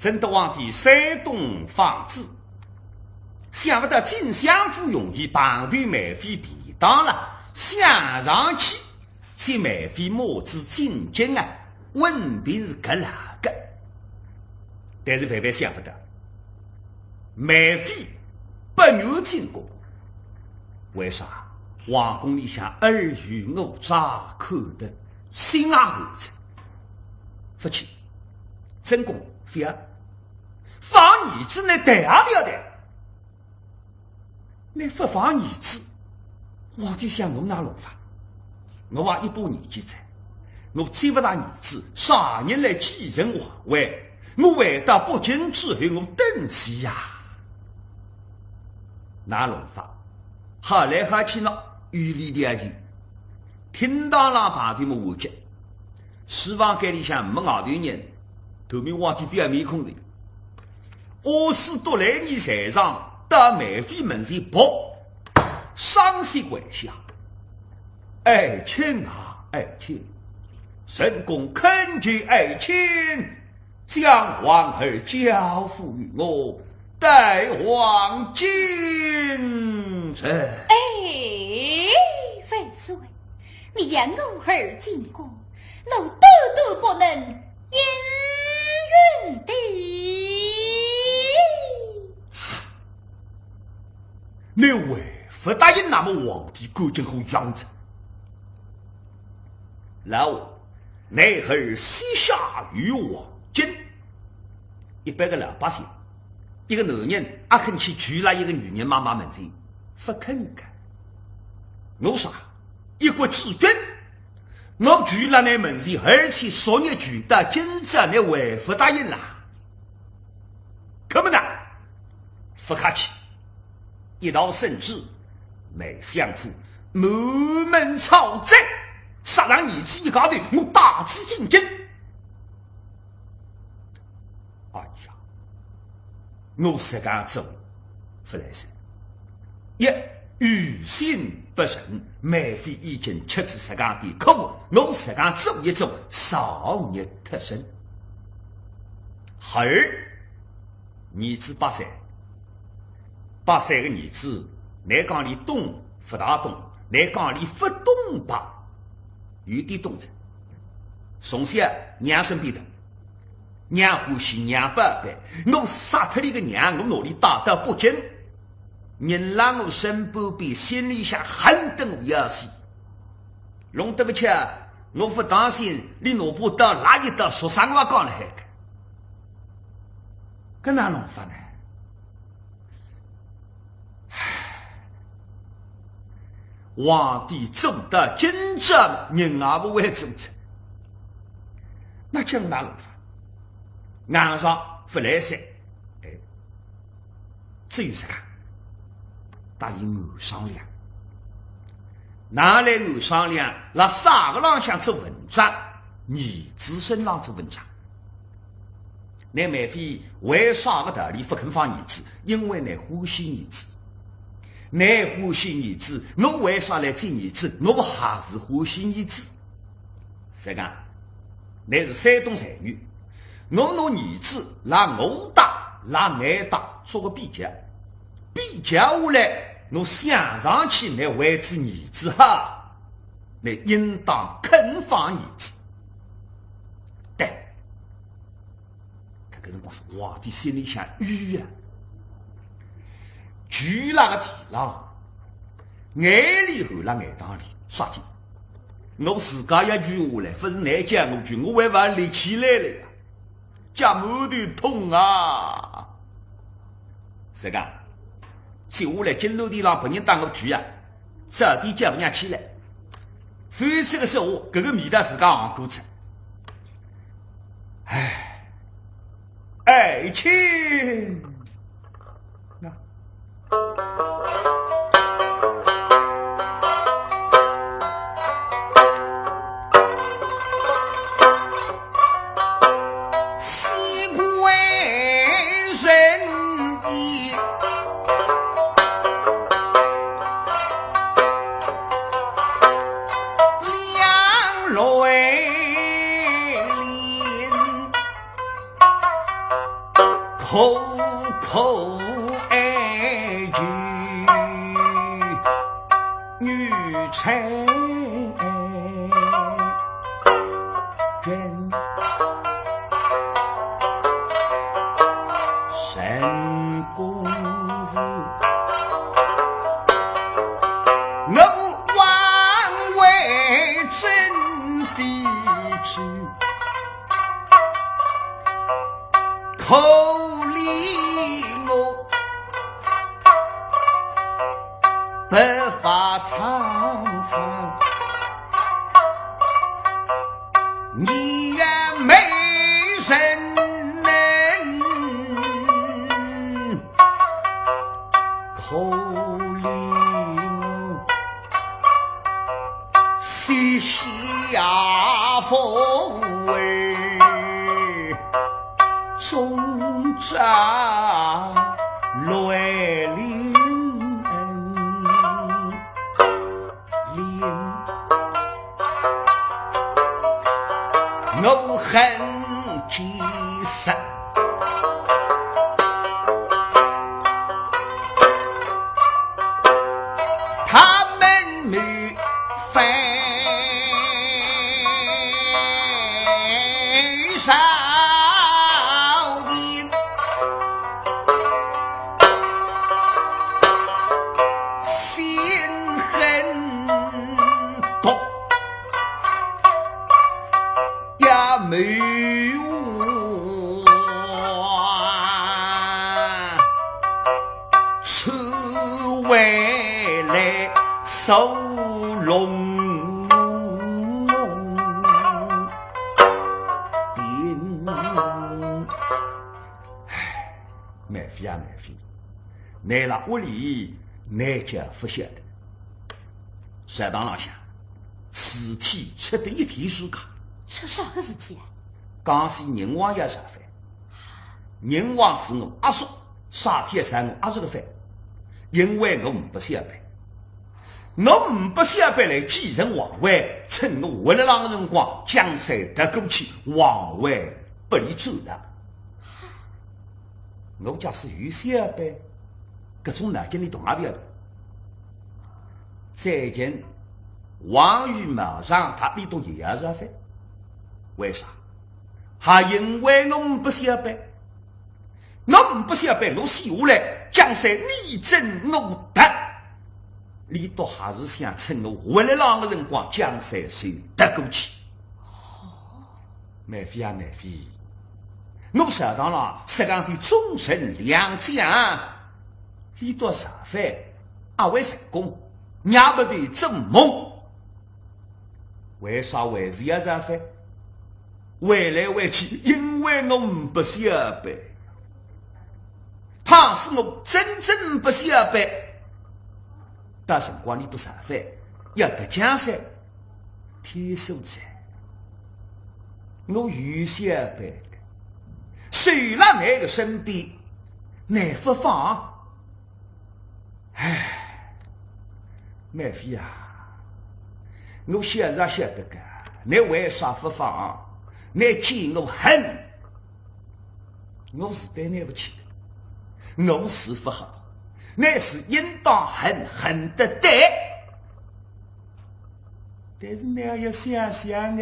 正得往的山东放置，想不到金相府容易绑对梅妃便当了，想上去见梅妃母子进京啊，问便是搿哪个？但是万万想不到，梅妃不愿进宫，为啥？皇宫里向尔虞我诈，看得心啊寒彻。父亲，真公非要放儿子呢，谈也不要谈。你不放儿子，皇帝想我哪弄法？我还一把年纪在，我再不大儿子，啥人来继承皇位？我回到北京之后，我等死呀！哪弄法？好来好去呢，与里的去，听到了旁边么话讲，书房间里向没外头人，头面皇帝非要面孔的。我是多来你身上到梅妃门前扑，伤心跪下。爱卿啊，爱卿，神公恳求爱卿将皇儿交付于我，待皇进城。哎，万岁，你让我儿进宫，我多多不能应允的。你为不答应那么皇帝赶紧后养着？老奈何西夏与王金，一般的老百姓，一个男人也肯去娶了一个女人妈妈门前，不肯干。我说一国之君，我娶了那门前，而且昨日娶到今朝，你为不答应了？可不呢？不客气。一道圣旨，梅相府满门抄斩，杀人儿子一高头，我大致进京。哎呀，我是敢走，不来塞。一于心不慎，梅妃已经吃子石岗的可恶，我是敢走一走，少日特身。二儿子8岁。8岁个儿子，来讲里东不大东，来讲里不东吧，有点东城。从小娘身边头，娘欢喜娘不爱，我杀脱你个娘，我哪里打到北京？人让我身旁边，心里想恨得我要死。弄得不起，我不当心，你哪怕到哪一道说啥话讲了海个？搿哪弄法呢？皇帝走到今朝，人也不会走出，那将哪弄法？岸上不来塞，只有这个，大理我商量，拿来我商量，那啥个浪向做文章，你子身上做文章。那梅妃为啥个道理不肯放儿子？因为你欢喜儿子。你欢喜儿子，我为啥来见儿子？我还是欢喜儿子。谁讲？你是山东才女，我拿儿子让我大，让你大，做个比较，比较下来，我想上去，你为之儿子哈，你应当肯放儿子。对，搿个辰光是皇帝心里想郁啊。举那个天浪，眼里含了眼当里，啥天？我自家一句话来，不是你讲我句，我还把立起来了呀，家满头痛啊！是个，接下来金楼地上别人当我举啊，早点叫人家起来，反这个说话，这个味道自家昂过去。唉，爱情。口口爱情女臣君神公子我王为真的去口里我白发苍苍你也没人能口里我西下风儿中扎来临我恨几生他们没分少的心很痛也没我出未来收拢买飞啊买飞来了屋里难家不晓得食堂浪向尸体吃的一天书卡吃啥个事体啊？刚是人王爷啥饭人王是我阿叔啥天三我阿叔的饭因为我不下班我不下班来继承皇位趁我回来那个辰光江山得过去皇位不离走的我家是有下班各种哪跟你懂阿不要的最近王玉马上他比东也是饭为啥还因为我不下班我不下班我下来江山力争我得你都还是想趁我回来那个辰光江山谁得过去买飞啊买飞我食堂了食堂的忠臣良将你多啥饭阿为成功伢不得做梦为啥为是要啥饭回来回去因为我不下班他是我真正不下班大辰光你不上饭要得江山天数在我有下班虽然那个身边难不放唉麦飞啊我现在晓得个你为啥不放你见我恨我是对你不起我是不好那是应当恨得对但是你要想想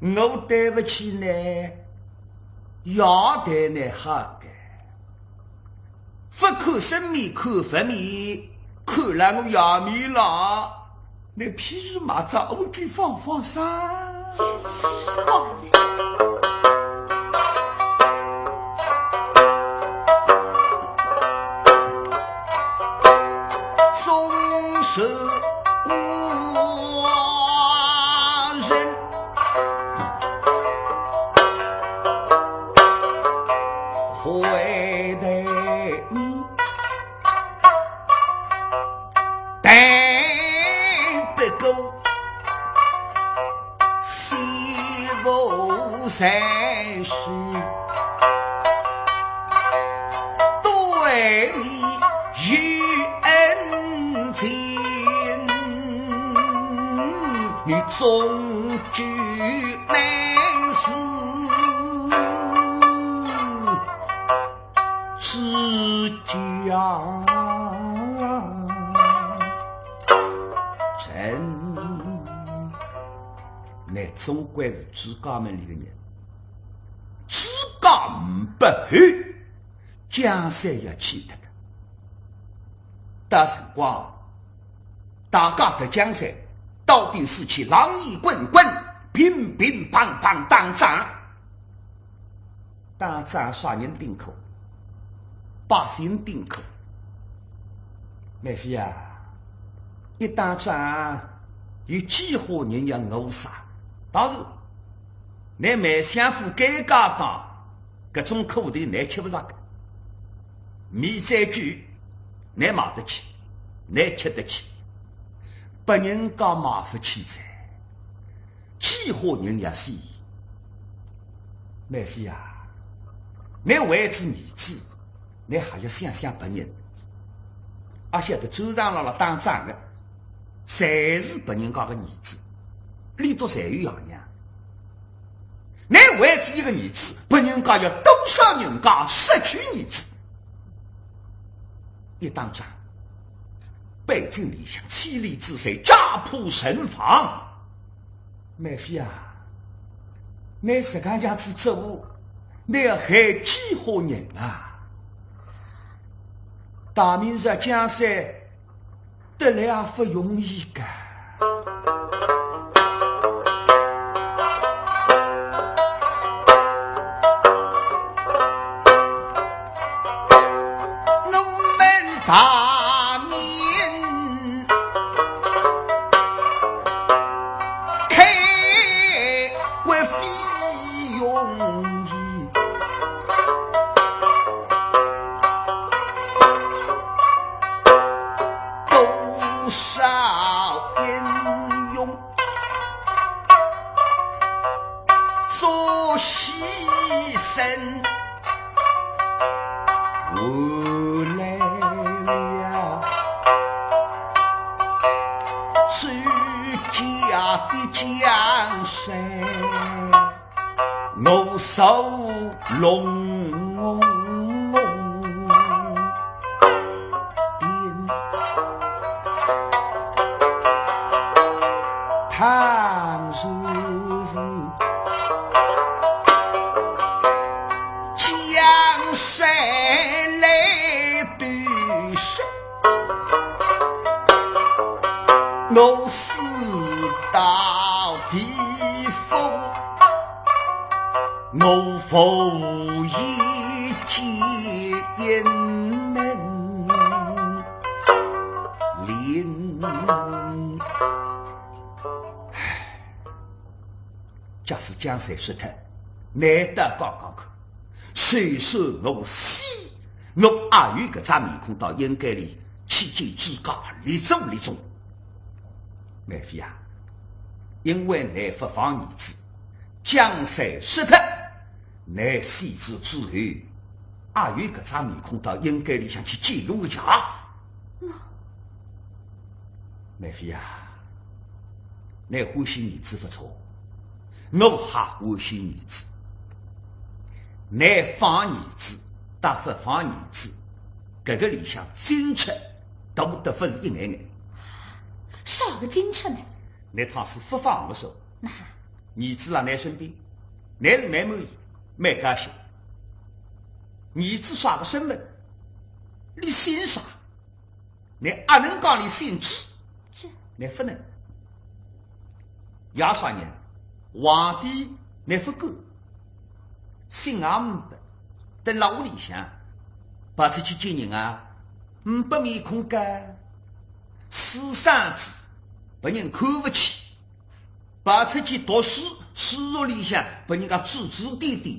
我对不起你要对你好的不看生命看佛面看了我要命了你屁事马找我地方放上好的总是国人会对你但不够心无三世对你有恩情你终究难是呀，真，那总归是自家门里的人，自家不许，江山要记得的。到辰光，大家的江山，刀兵士气，狼烟滚滚，乒乒乓乓打仗。打仗啥人顶口？百姓顶口。妹夫呀，一打仗有几伙人要谋杀。当然，你没相夫改嫁讲，搿种口头你吃不上个。米债句，你买得起，你吃得起。别人家买不起债，几伙人也是。妹夫呀，你为子儿子，你还要想想别人。而且这走上了打仗的，侪是别人家的儿子，里头侪有样样。你为子一个儿子，别人家要多少人家失去儿子？一打仗，背井离乡，妻离子散，家破人亡。妹夫呀，你这个样子做，你要害几伙人啊？大明日江山得来也不容易的。我们大明开国非容易。我来了，自家的江山，我手龙点，唐日江山来对手，我四到地风，我风一见门林。假使江山失特，难得讲讲看。虽说我死，我也有搿张面孔到阴间里去见自家立宗立宗。妹夫呀，因为你不放儿子，江山失特，你死之之后，也有搿张面孔到阴间里想去见侬个家。妹夫呀，你欢喜儿子不错，我也欢喜儿子。你放儿子，打不放儿子，搿个里向精确都得不是一眼眼。啥个精确呢？你倘是不放的时候，儿子辣你身边，你是蛮满意、蛮高兴。儿子啥个身份，你姓啥？你也能讲你姓支，你不能。爷啥人？皇帝你不管。姓500，等辣屋里向，跑出去见人啊，500面孔干，私生子，被人看不起，跑出去读书，书塾里向被人家指指点点，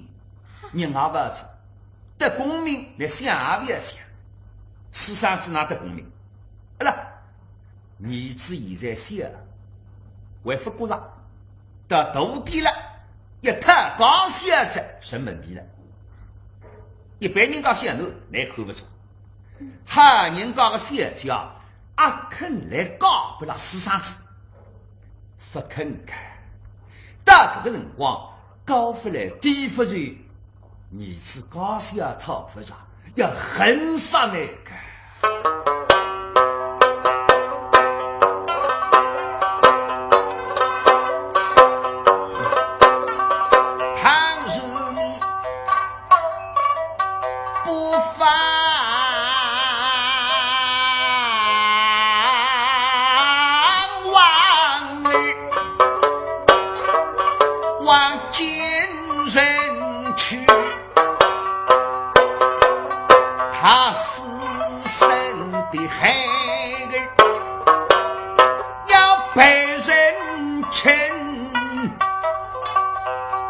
人也不子，得功名，你想也不要想，私生子哪得功名？好了，儿子现在小，还不过上，到大点了。一看刚写着什么问题了？一般人家写侬，你看不出；哈人家的写家阿肯来教不了私生子，不肯干。到这个辰光，高不来低不就，儿子刚写讨不着，要恨死那个。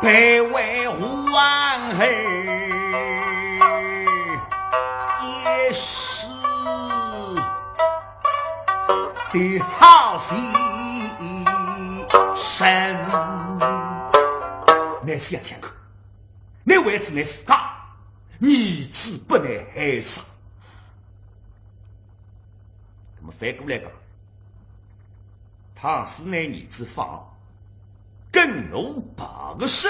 被为王儿也是的好心神，乃是要前口，你为此乃是家，儿子不能害杀。那么反过来讲，他是那儿子放。更有8个手，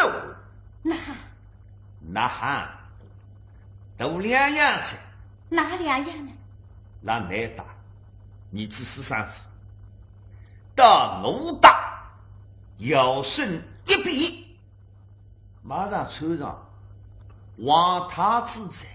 那哈，都两样子，哪两样呢？那难打，你只是3次，到我打，摇身一笔，马上穿上王他之在。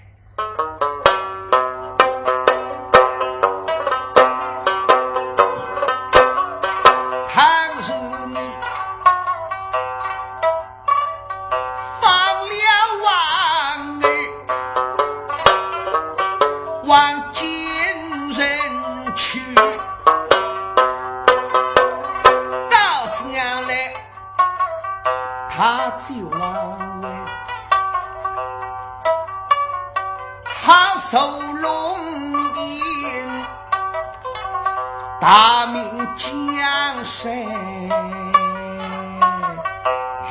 往今人去，到这样来，他就往来，他守龙吟，大明江山，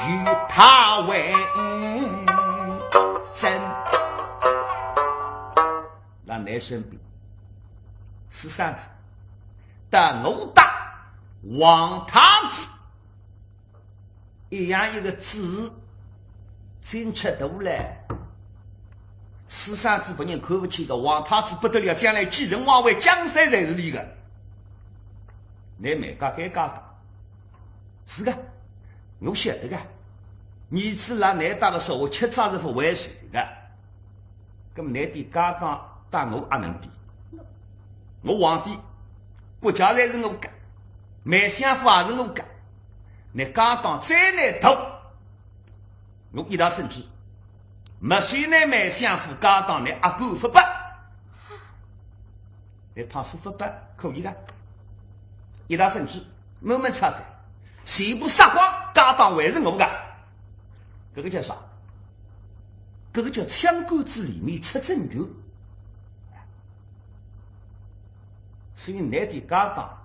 与他为真。让男生比13次，但我打王他子一样一个字，真吃头了。13次不人看不起的王他子不得了，将来继承王位，江山才是你的。你每个该干的，是的，我晓得的。儿子让你打的时候，我7张是不为谁的，那么你的家当。但我也能比，我皇帝，国家才是我干，买相府也是我干，你刚当再难投，我一道甚至，没谁来买相府刚当你阿狗发办，你唐诗发办可以的，一道甚至，慢慢查出来，全部杀光，刚当还是我干，这个叫啥？这个叫枪杆子里面出真牛。所以你的家当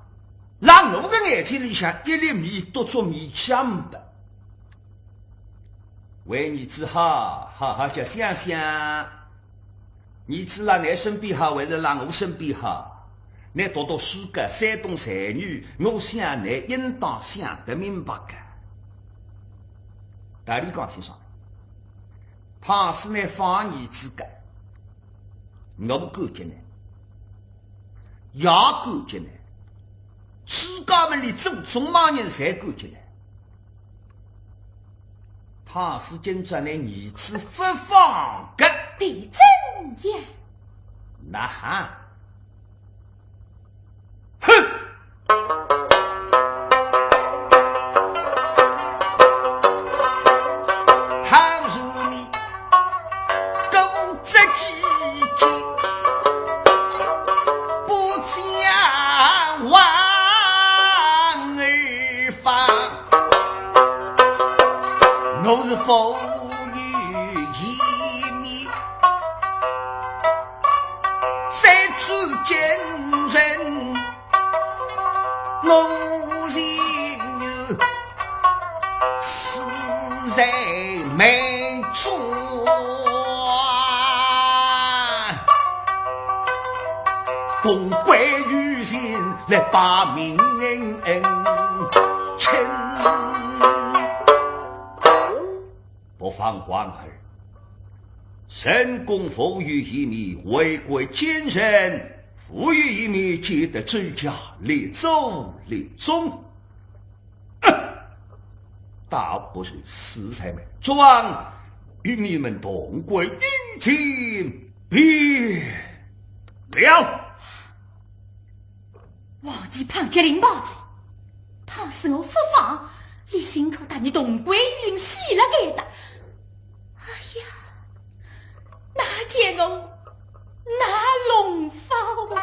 让我的眼睛里向一粒米多做米香的，为你只好好叫想想，你只让你身边好，还是让我身边好？你读读书个，山东才女，我想你应当想得明白个。大理讲清爽，他是你放你之个，我不够劲呢。也够进来，世家们里做中马人才够进来。他是跟着那儿子发放的，你怎样？那哈，哼！倘若你懂这几句。王儿放，我是风雨一米，三次见人，我心有死在眉中。公归于心来把命称，不妨皇儿，神功富裕一米，为国奸人赋予一面见得周家立祖立宗。大不如死才们，昨晚与你们同归于尽便了。王继胖接林包子，他是我父方，你辛苦带你同归于尽死了给的。哎呀，那见我那龙fall。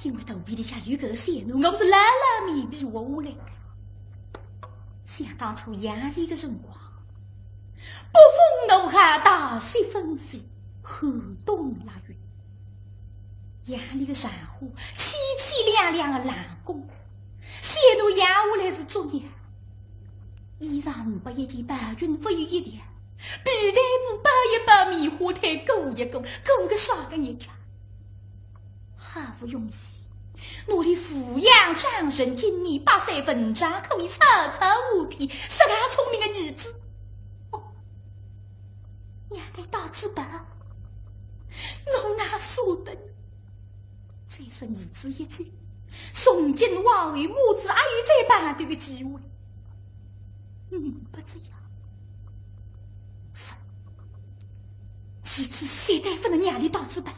因为头皮底下有个线路，我不是拉拉面比我下来的。想当初夜里的辰光，北风怒海，大雪纷飞，寒冬腊月，夜里的山花凄凄凉凉的冷宫，线路压下来是昨夜，衣裳不一件，白云不有一点，皮带木把一把，棉花台勾一勾，勾个啥个日家，好不容易。我的抚养长人今年8岁文章可以草草无皮，是个聪明的女子。哦，娘得大字白，我哪舍得？再生儿子一句，从今往后母子还有再半对的机会。不这样，妻子谁带分的娘的大字白？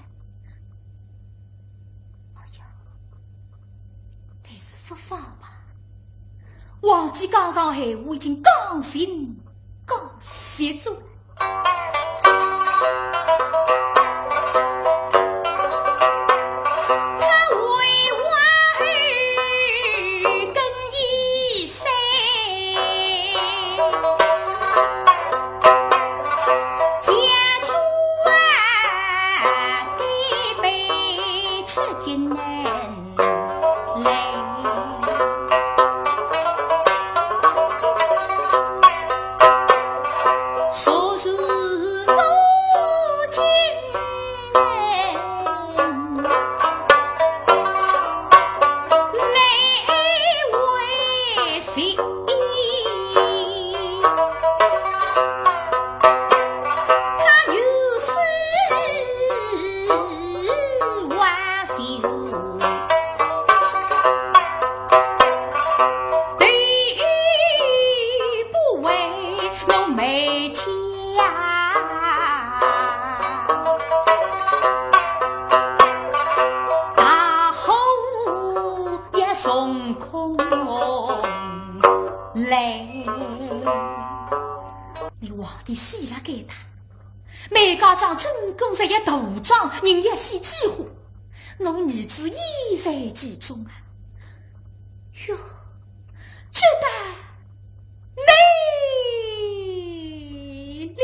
不放吧，忘记刚刚还我已经刚心刚写住了。他为我来，你皇帝死了给他，每家长真公在也大仗，人也死几乎，侬儿子亦在其中啊！哟，这得美丽。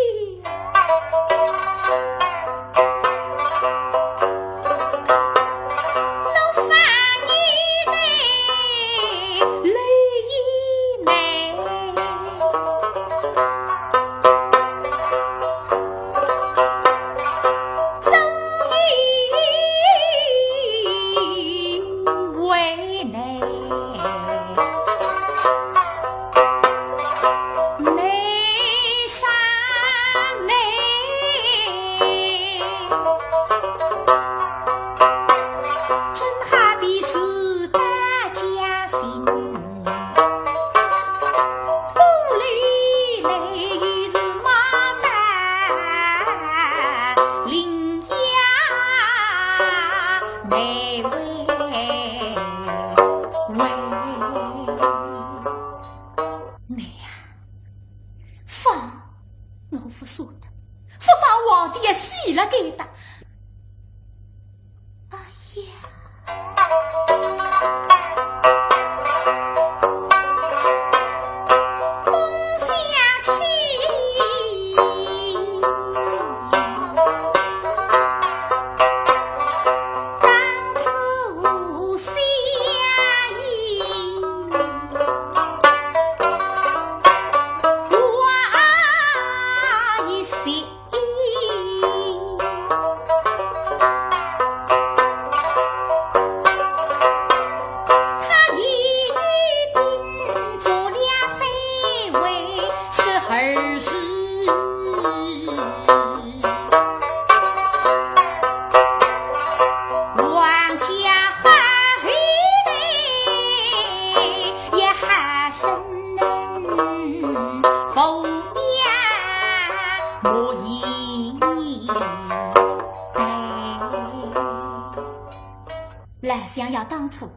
想要当初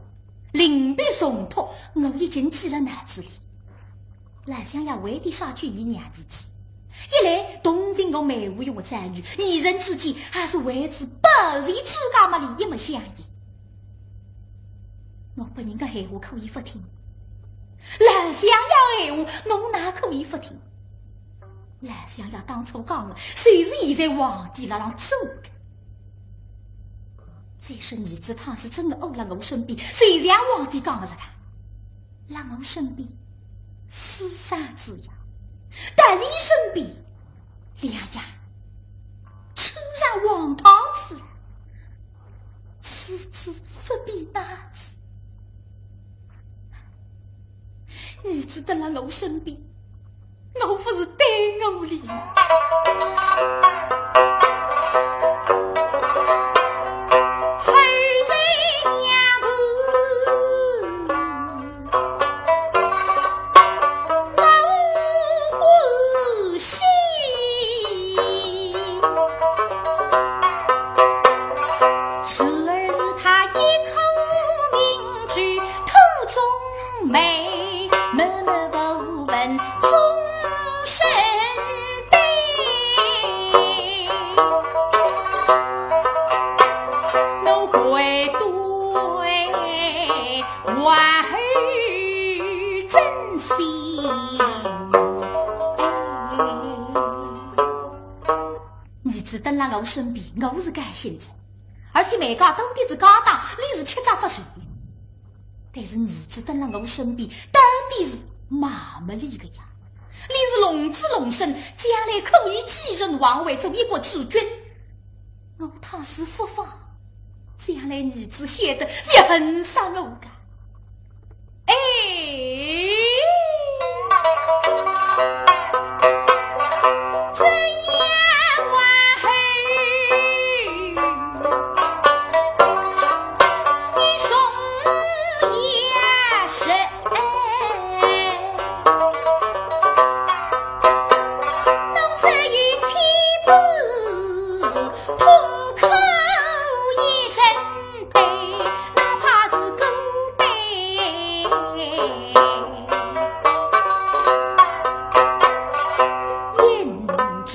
临别送托，我已经记了脑子里。来想要为的杀去你娘儿子，一来同情我妹妹用我赞誉，二人之间还是为此百日之间嘛理也没相依。我不人家闲话可以不听，来想要闲话侬哪可以不听？来想要当初讲的，谁是现在皇帝那样做的？再说儿子他是真的呕了我身边，虽然皇帝讲的是他，让我身边厮杀之样，但你身边两样吃上黄汤子，此子不必那子。儿子得了我身边，我不是对我里吗？等在我身边，我是甘心的，而且每家都的是高档，你是七杂不熟。但是儿子等在我身边，到底是麻木里个呀？你是龙子龙生，将来可以继任王位，做一国之君。我他是不放，将来儿子显得也很伤我的。哎。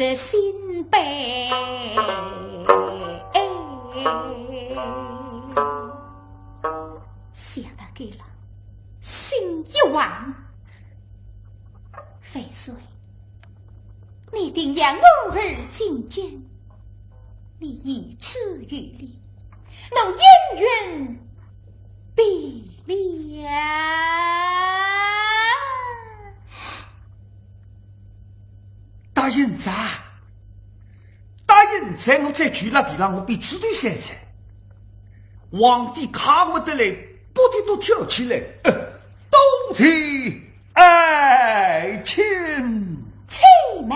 是心悲。想到给了心一万，废水，你定让我儿进京，你一之于理，能姻缘必了。答应在，答应在，我在住那地方，我比绝对现在。皇帝看不得来，不得都跳起来，东起爱卿，催妹，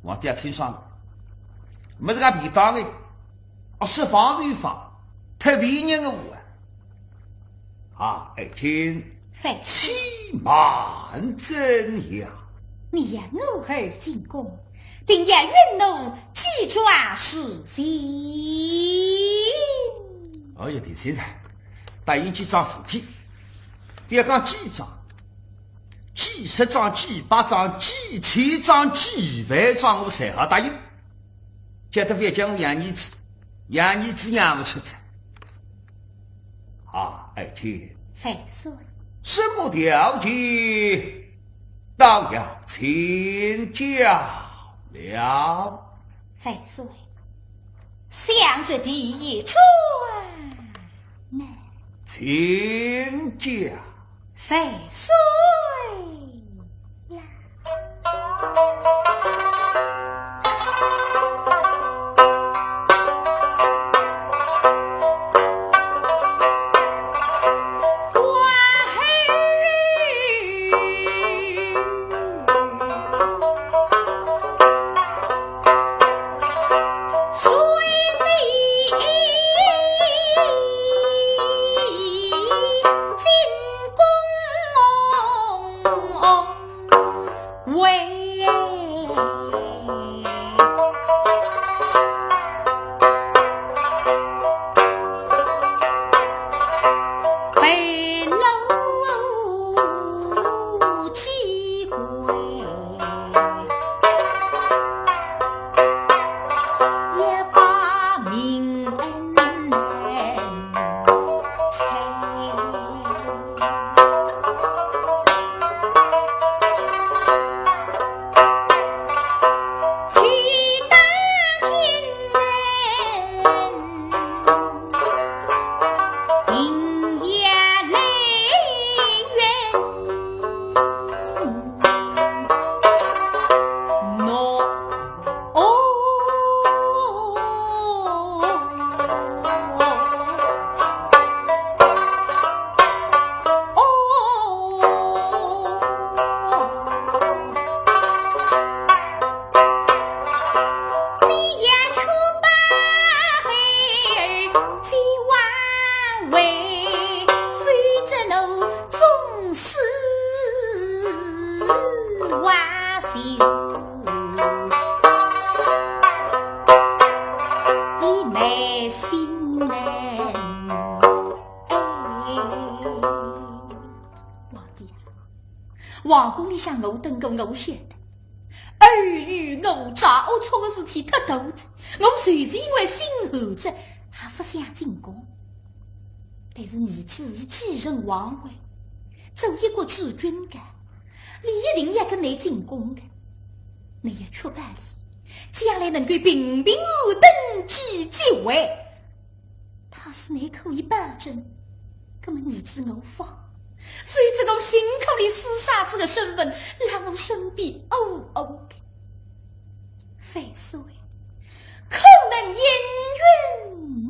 皇帝也吹爽了，没这个便当的，释放对方，太为人的话，爱卿，欺瞒真呀！你让我儿进宫，定要运动记抓事情。哎呀，第三场，答应几桩事体，别讲几桩，几十桩、几百桩、几千桩、几万桩，我侪好答应。觉得别讲我养儿子，养儿子养不出来。爱卿，废水，什么条件？都要请教了。废水，向着第一传来，请教。废水呀。皇宫里向我等个我晓得，儿与我照错的事体太多着，我随时因为心后着，还不想进宫。但是儿子是继承皇位，做一国之君的，你一定要跟你进宫的，你也确保你将来能够平平登基继位，他是你可以保证，那么儿子我放。非这个心口里厮杀子的身份，让我身边嗷嗷的废水，可能姻缘么？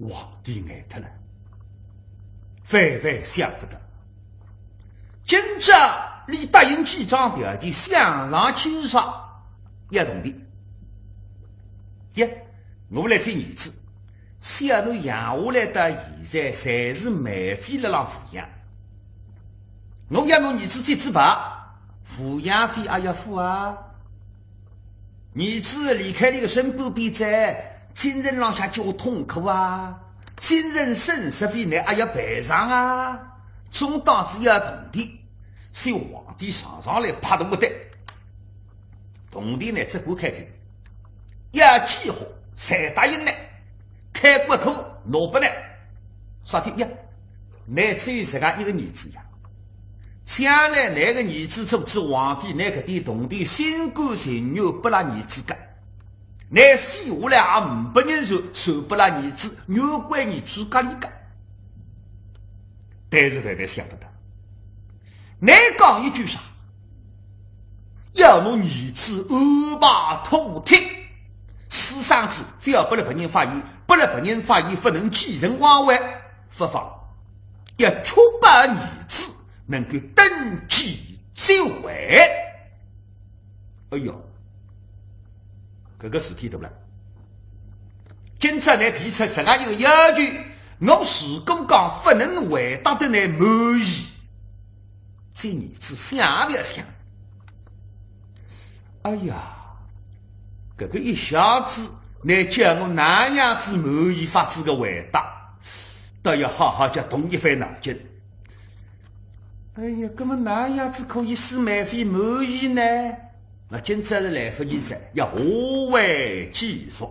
皇帝爱他了，万万想不到，今朝你答应几张条件，相上签上也同意。耶，我来做儿子。小奴养下来到现在，侪是免费辣浪抚养。我要侬儿子再自拔，抚养费也要付啊。儿子离开你的身边边在，精神浪下叫我痛苦啊，精神损失费呢也要赔偿啊。总当子要铜钿，是皇帝上来拍的不得。铜钿呢，只管开口，要计划才答应呢。开过口，拿不呢？啥体呀？乃只有自家一个儿子呀。将来那个儿子做起皇帝，那个点铜钿心甘情愿不拉儿子干。乃死下来也500人受不拉儿子，牛怪儿子家里干。但是万万想不到，乃讲一句啥？要侬儿子安排通天，私生子非要不来别人发现，不来别人发现不能继承皇位，不妨要确保儿子能够登基继位。哎哟，这个事体对不啦？今朝来提出什么一个要求，我如果讲不能回答的来满意，这儿子想不要想？哎呀，这个一下子来叫我哪样子满意法子的回答，都要好好叫动一番脑筋。哎呀，那么哪样子可以使满非满意呢？那今朝是来不及在，要化为继续。